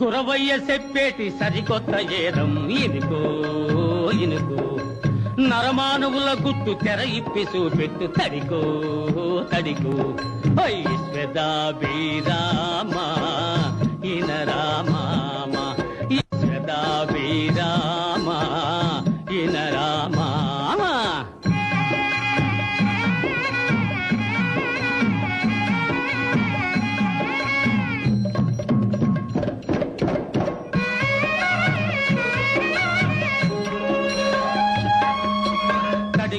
గురవయ్య చెప్పేటి సరికొత్త ఏరం ఇనుకో ఇనుకో నరమానవుల గుట్టు తెర ఇప్పి చూపెట్టు తడికో తడికో ఈశ్వదా బీరామా ఇన రామా ఈశ్వదా బీరామా ఇన రామా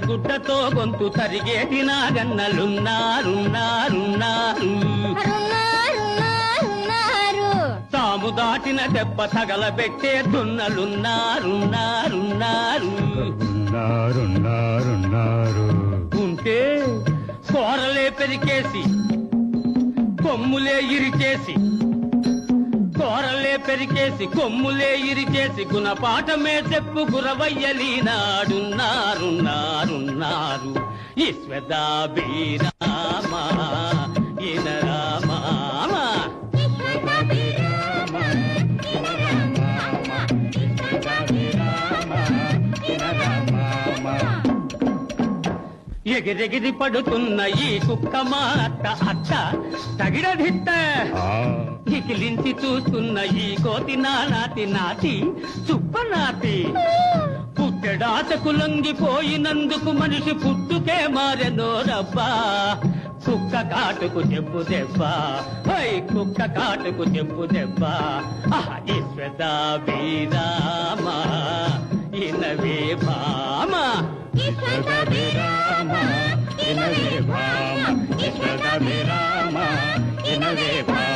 గుడ్డతో గొంతు తరిగేటి నాగన్నలున్నారున్నారున్నారు తాము దాటిన దెబ్బ తగలబెట్టే దున్నలున్నారున్నారున్నారు ఉంటే కూరలే పెరికేసి కొమ్ములే ఇరిచేసి కూరలే పెరికేసి కొమ్ములే ఇరిచేసి గుణపాఠమే చెప్పు గురవయ్యలీనాడున్నారున్నారున్నారు ఈశ్వదా బీరామా ఇన రామా ఎగిరెగిరి పడుతున్న ఈ కుక్క మాట అత్త తగిడదిత్త ఇకిలించి చూస్తున్న ఈ కోతి నానాతి నాటి చుప్పనాటి పుట్టెడాచకు లొంగిపోయినందుకు మనిషి పుట్టుకే మారెనో రబ్బా కుక్క కాటుకు చెప్పు దెబ్బా కుక్క కాటుకు చెప్పు దెబ్బా ఈశ్వదా బీరామా in a way Bhama ఈశ్వదా బీరామా in a way Bhama ఈశ్వదా బీరామా in a way Bhama